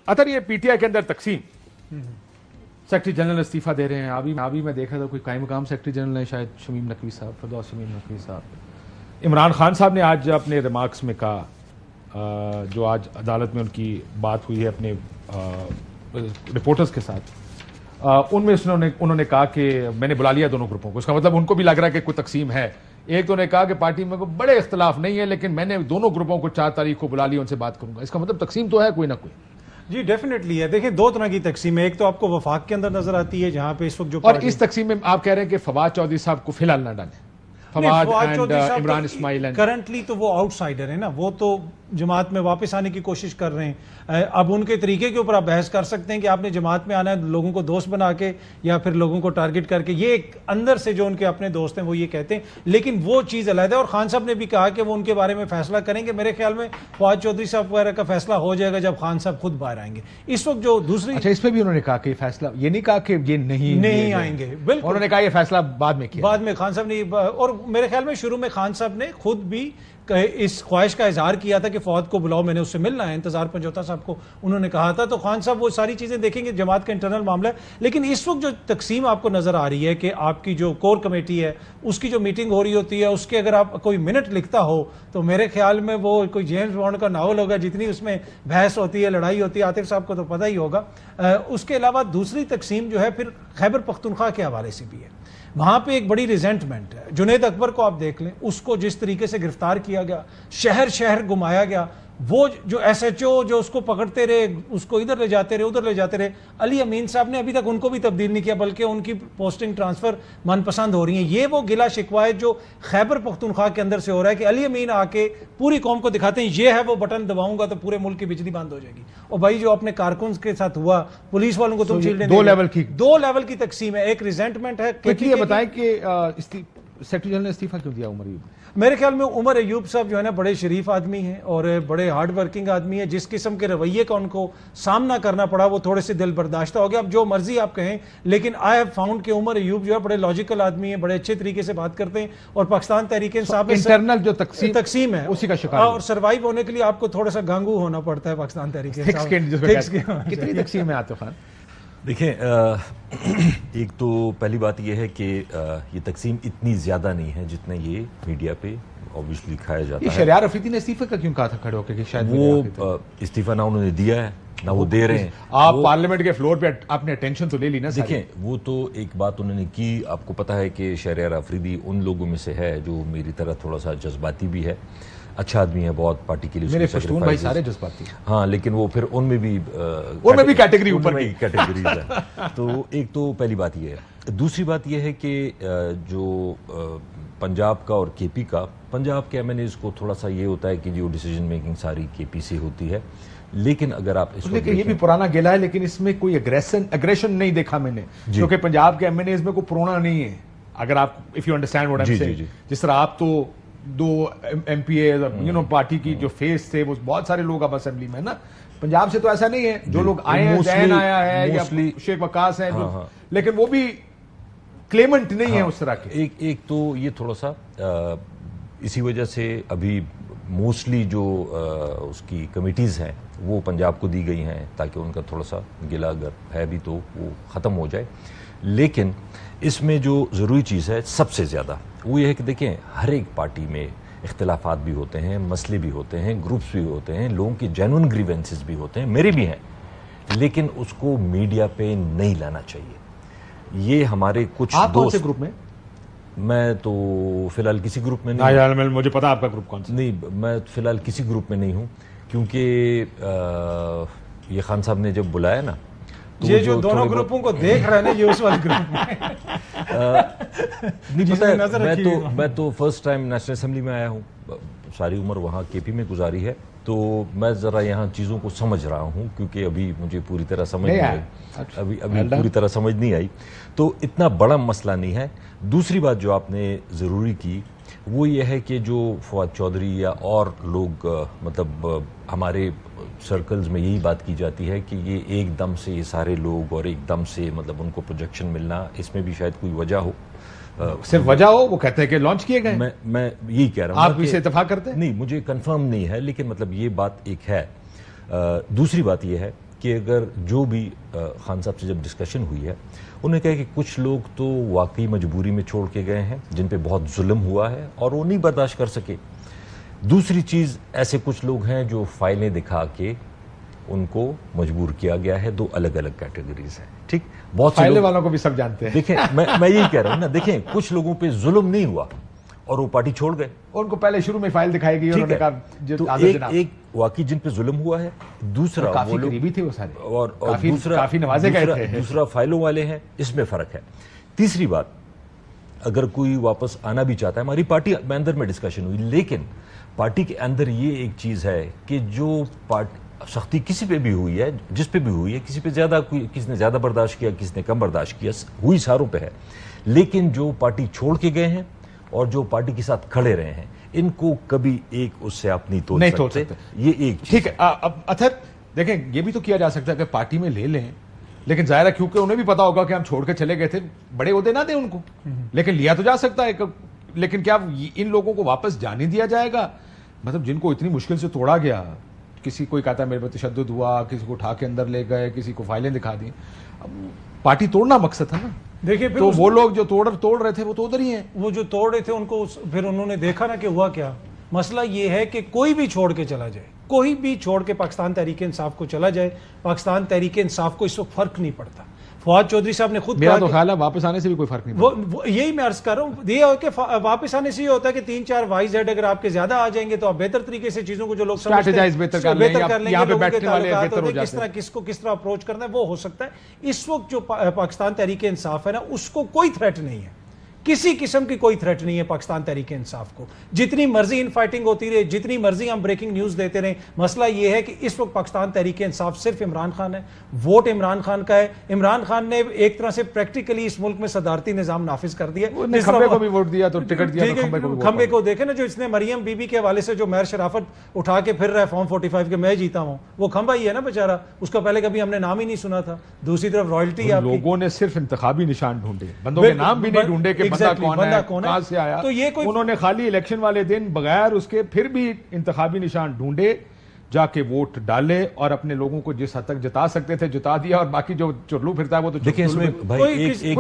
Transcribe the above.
اطہر یہ P T I کے اندر تقسیم، سیکرٹری جنرل استعفیٰ دے رہے ہیں. ابھی میں دیکھا تھا کوئی قائم مقام سیکرٹری جنرل ہے شاید شمیم نقوی صاحب، فردوس شمیم نقوی صاحب. عمران خان صاحب نے آج اپنے ریمارکس میں کہا، جو آج عدالت میں ان کی بات ہوئی ہے اپنے رپورٹرز کے ساتھ، ان میں انہوں نے کہا کہ میں نے بلا لیا دونوں گروپوں کو. اس کا مطلب ان کو بھی لگ رہا ہے کہ کوئی تقسیم ہے. ایک تو نے کہا کہ پارٹی میں کوئی بڑے اختلاف نہیں ہے لیکن میں نے دونوں گروپوں کو 4 تاریخ کو بلا لیا، ان سے بات کروں گا. اس کا مطلب تقسیم تو ہے کوئی نہ کوئی. جی ڈیفینیٹلی ہے. دیکھیں 2 طرح کی تقسیم ہے. ایک تو آپ کو وفاق کے اندر نظر آتی ہے جہاں پہ اس وقت جو اور اس تقسیم میں آپ کہہ رہے ہیں کہ فواد چودھری صاحب کو فی الحال نہ ڈالیں. Fawad and Imran Ismail currently تو وہ آؤٹ سائڈر ہیں نا، وہ تو جماعت میں واپس آنے کی کوشش کر رہے ہیں. اب ان کے طریقے کے اوپر آپ بحث کر سکتے ہیں کہ آپ نے جماعت میں آنا ہے لوگوں کو دوست بنا کے یا پھر لوگوں کو ٹارگٹ کر کے. یہ ایک اندر سے جو ان کے اپنے دوست ہیں وہ یہ کہتے ہیں، لیکن وہ چیز علیحدہ ہے. اور خان صاحب نے بھی کہا کہ وہ ان کے بارے میں فیصلہ کریں گے. میرے خیال میں فواد چودھری صاحب وغیرہ کا فیصلہ ہو جائے گا جب خان صاحب خود باہر آئیں گے. اس وقت جو دوسری اچھا، اس پہ بھی انہوں نے کہا کہ فیصلہ، یہ نہیں کہا کہ یہ نہیں آئیں گے. بالکل انہوں نے کہا یہ فیصلہ بعد میں کیا، بعد میں خان صاحب نے. اور میرے خیال میں شروع میں خان صاحب نے خود بھی اس خواہش کا اظہار کیا تھا کہ فواد کو بلاؤ، میں نے اس سے ملنا ہے. انتظار پنجوتا صاحب کو انہوں نے کہا تھا. تو خان صاحب وہ ساری چیزیں دیکھیں گے، جماعت کا انٹرنل معاملہ ہے. لیکن اس وقت جو تقسیم آپ کو نظر آ رہی ہے کہ آپ کی جو کور کمیٹی ہے اس کی جو میٹنگ ہو رہی ہوتی ہے، اس کے اگر آپ کوئی منٹ لکھتا ہو تو میرے خیال میں وہ کوئی جیمز بانڈ کا ناول ہوگا، جتنی اس میں بحث ہوتی ہے، لڑائی ہوتی ہے. عاطف صاحب کو تو پتہ ہی ہوگا. اس کے علاوہ دوسری تقسیم جو ہے پھر خیبر پختونخوا کے حوالے سے بھی ہے. وہاں پہ ایک بڑی ریزنٹمنٹ ہے. جنید اکبر کو آپ دیکھ لیں، اس کو جس طریقے سے گرفتار کیا گیا، شہر گھمایا گیا. وہ جو ایس ایچ او جو اس کو پکڑتے رہے، اس کو ادھر لے جاتے رہے ادھر لے جاتے رہے. علی امین صاحب نے ابھی تک ان کو بھی تبدیل نہیں کیا بلکہ ان کی پوسٹنگ ٹرانسفر من پسند ہو رہی ہیں. یہ وہ گلا شکوہ جو خیبر پختونخوا کے اندر سے ہو رہا ہے کہ علی امین آ کے پوری قوم کو دکھاتے ہیں یہ ہے وہ بٹن دباؤں گا تو پورے ملک کی بجلی بند ہو جائے گی. اور بھائی جو اپنے کارکنز کے ساتھ ہوا، پولیس والوں کو تم شیلڈیں 2 لیول کی تقسیم ہے. ایک ریزنٹمنٹ ہے. یہ بتائیں کہ سیکرٹری جنرل نے استعفیٰ کیوں دیا عمر ایوب؟ میرے خیال میں عمر ایوب صاحب جو ہے نا بڑے شریف آدمی ہیں اور بڑے ہارڈ ورکنگ آدمی ہیں. جس قسم کے رویے کا ان کو سامنا کرنا پڑا وہ تھوڑے سے دل برداشتہ ہو گیا. اب جو مرضی آپ کہیں، لیکن آئی ہیو فاؤنڈ کہ عمر ایوب جو ہے بڑے لاجیکل آدمی ہیں، بڑے اچھے طریقے سے بات کرتے ہیں. اور پاکستان تحریک انصاف انٹرنل جو تقسیم ہے اسی کا شکار، اور سروائیو ہونے کے لیے آپ کو تھوڑا سا گانگو ہونا پڑتا ہے پاکستان تحریک انصاف. کتنی تقسیم ہے عاطف خان؟ دیکھیں، ایک تو پہلی بات یہ ہے کہ یہ تقسیم اتنی زیادہ نہیں ہے جتنا یہ میڈیا پہ obviously دکھایا جاتا ہے. شہریار افریدی نے استعفے کا کیوں کہا تھا کھڑے ہو کے کہ شاید وہ استعفیٰ نہ انہوں نے دیا ہے نہ وہ دے رہے ہیں. آپ پارلیمنٹ کے فلور پہ آپ نے اٹینشن تو لے لی نا. دیکھیں وہ تو ایک بات انہوں نے کی. آپ کو پتہ ہے کہ شہریار افریدی ان لوگوں میں سے ہے جو میری طرح تھوڑا سا جذباتی بھی ہے. اچھا آدمی ہے بہت، پارٹی کے لیے میرے پشتون بھائی سارے جذباتی ہیں. ہاں لیکن وہ پھر ان میں بھی کیٹیگری اوپر کی کیٹیگریز ہے. تو ایک تو پہلی بات یہ ہے. دوسری بات یہ ہے کہ جو پنجاب کا اور کے پی کا، پنجاب کے ایم این ایز کو تھوڑا سا یہ ہوتا ہے کہ جو ڈیسیجن میکنگ ساری کے پی سے ہوتی ہے. لیکن اگر آپ اس یہ بھی پرانا گیلا ہے لیکن اس میں کوئی اگریشن نہیں دیکھا میں نے، کیونکہ پنجاب کے ایم این ایز میں کوئی پرونا نہیں ہے. اگر آپ if you understand what I am saying, جس طرح آپ تو 2 ایم پی اے پارٹی کی جو فیس تھے وہ بہت سارے لوگ اب اسمبلی میں نا. پنجاب سے تو ایسا نہیں ہے، جو لوگ آئے ہیں، زین آیا ہے یا شیخ وقاص ہیں، لیکن وہ بھی کلیمنٹ نہیں ہے اس طرح کے. ایک تو یہ تھوڑا سا اسی وجہ سے ابھی موسٹلی جو اس کی کمیٹیز ہیں وہ پنجاب کو دی گئی ہیں تاکہ ان کا تھوڑا سا گلا اگر ہے بھی تو وہ ختم ہو جائے. لیکن اس میں جو ضروری چیز ہے سب سے زیادہ وہ یہ ہے کہ دیکھیں ہر ایک پارٹی میں اختلافات بھی ہوتے ہیں، مسئلے بھی ہوتے ہیں، گروپس بھی ہوتے ہیں، لوگوں کی جینوئن گریونسز بھی ہوتے ہیں، میرے بھی ہیں. لیکن اس کو میڈیا پہ نہیں لانا چاہیے. یہ ہمارے کچھ آپ کون سے گروپ میں؟ میں تو فی الحال کسی گروپ میں نہیں. مجھے پتا آپ کا گروپ کون سا. نہیں، میں فی الحال کسی گروپ میں نہیں ہوں کیونکہ یہ خان صاحب نے جب بلایا نا، یہ جو دونوں گروپوں کو دیکھ رہے ہیں یہ اس والے گروپ میں. میں تو فرسٹ ٹائم نیشنل اسمبلی میں آیا ہوں. ساری عمر وہاں کے پی میں گزاری ہے تو میں ذرا یہاں چیزوں کو سمجھ رہا ہوں کیونکہ ابھی مجھے پوری طرح سمجھ نہیں آئی. ابھی پوری طرح سمجھ نہیں آئی تو اتنا بڑا مسئلہ نہیں ہے. دوسری بات جو آپ نے ضروری کی وہ یہ ہے کہ جو فواد چودھری یا اور لوگ مطلب ہمارے سرکلز میں یہی بات کی جاتی ہے کہ یہ ایک دم سے یہ سارے لوگ اور ایک دم سے مطلب ان کو پروجیکشن ملنا، اس میں بھی شاید کوئی وجہ ہو. صرف وجہ ہو، وہ کہتے ہیں کہ لانچ کیے گئے. میں یہی کہہ رہا ہوں. آپ اس سے اتفاق کرتے ہیں؟ نہیں، مجھے کنفرم نہیں ہے لیکن مطلب یہ بات ایک ہے. دوسری بات یہ ہے کہ اگر جو بھی خان صاحب سے جب ڈسکشن ہوئی ہے انہوں نے کہا کہ کچھ لوگ تو واقعی مجبوری میں چھوڑ کے گئے ہیں جن پہ بہت ظلم ہوا ہے اور وہ نہیں برداشت کر سکے. دوسری چیز ایسے کچھ لوگ ہیں جو فائلیں دکھا کے ان کو مجبور کیا گیا ہے. دو الگ الگ کیٹیگریز ہیں. ٹھیک, بہت سے فائلے والوں کو بھی سب جانتے ہیں. دیکھیں میں یہی کہہ رہا ہوں نا, دیکھیں کچھ لوگوں پہ ظلم نہیں ہوا اور وہ پارٹی چھوڑ گئے. ان کو پہلے شروع میں فائل دکھائی گئی, انہوں نے کہا ایک واقعی جن پہ ظلم ہوا ہے, دوسرا کافی قریبی تھے وہ سارے, اور کافی نوازے گئے تھے. دوسرا فائلوں والے ہیں, اس میں فرق ہے. تیسری بات, اگر کوئی واپس آنا بھی چاہتا ہے, ہماری پارٹی میں اندر میں ڈسکشن ہوئی, لیکن پارٹی کے اندر یہ ایک چیز ہے کہ جو سختی کسی پہ بھی ہوئی ہے, جس پہ بھی ہوئی ہے, کسی پہ زیادہ, کسی نے زیادہ برداشت کیا, کسی نے کم برداشت کیا, ہوئی ساروں پہ ہے, لیکن جو پارٹی چھوڑ کے گئے ہیں اور جو پارٹی کے ساتھ کھڑے رہے ہیں, ان کو کبھی ایک اس سے آپ نہیں توڑ سکتے. یہ ایک چیز. ٹھیک ہے, اب اطہر دیکھیں یہ بھی تو کیا جا سکتا ہے کہ پارٹی میں لے لیں, لیکن ظاہر ہے کیونکہ انہیں بھی پتا ہوگا کہ ہم چھوڑ کے چلے گئے تھے, بڑے عہدے نہ دیں ان کو, لیکن لیا تو جا سکتا ہے. لیکن کیا ان لوگوں کو واپس جانے دیا جائے گا؟ مطلب جن کو اتنی مشکل سے توڑا گیا, کسی کوئی کہتا ہے میرے پر تشدد ہوا, کسی کو اٹھا کے اندر لے گئے, کسی کو فائلیں دکھا دی. پارٹی توڑنا مقصد تھا نا. دیکھیے تو وہ لوگ جو توڑ رہے تھے وہ تو ادھر ہی ہیں. وہ جو توڑ رہے تھے ان کو پھر انہوں نے دیکھا نا کہ ہوا کیا. مسئلہ یہ ہے کہ کوئی بھی چھوڑ کے چلا جائے, کوئی بھی چھوڑ کے پاکستان تحریک انصاف کو چلا جائے, پاکستان تحریک انصاف کو اس وقت فرق نہیں پڑتا. فواد چودھری صاحب نے خود میرا تو خیال ہے واپس آنے سے بھی کوئی فرق نہیں پڑتا. یہی میں عرض کر رہا ہوں, یہ کہ واپس آنے سے یہ ہوتا ہے کہ 3-4 وائز ہیڈ اگر آپ کے زیادہ آ جائیں گے تو آپ بہتر طریقے سے چیزوں کو جو لوگ بہتر کر لیں گے, یہاں پہ بیٹھنے والے بہتر ہو کس طرح کس کو کس طرح اپروچ کرنا ہے وہ ہو سکتا ہے. اس وقت جو پاکستان تحریک انصاف ہے نا, اس کو کوئی تھریٹ نہیں ہے, کسی قسم کی کوئی تھریٹ نہیں ہے پاکستان تحریک انصاف کو. جتنی مرضی ان فائٹنگ ہوتی رہے, جتنی مرضی ہم بریکنگ نیوز دیتے رہے, مسئلہ یہ ہے کہ اس وقت پاکستان تحریک انصاف صرف عمران خان ہے, ووٹ عمران خان کا ہے. عمران خان نے ایک طرح سے پریکٹیکلی اس ملک میں صدارتی نظام نافذ کر دیا. کھمبے کو بھی ووٹ دیا تو ٹکٹ دیا تو کھمبے کو دیکھے نا, جو اس نے مریم بی بی کے حوالے سے جو مہر شرافت اٹھا کے پھر رہا ہے فارم 45 کے میں جیتا ہوں, وہ کھمبا ہی ہے نا بیچارہ, اس کا پہلے کبھی ہم نے نام ہی نہیں سنا تھا. دوسری طرف رائلٹی, لوگوں نے صرف انتخابی نشان ڈھونڈے, بندوں کے نام بھی نہیں ڈھونڈے کہ بندہ کون ہے, کہاں سے آیا. تو یہ انہوں نے خالی الیکشن والے دن بغیر اس کے پھر بھی انتخابی نشان ڈھونڈے, جا کے ووٹ ڈالے اور اپنے لوگوں کو جس حد تک جتا سکتے تھے جتا دیا, اور باقی جو چرلو پھرتا ہے وہ تو دیکھیں اس میں بھائی ایک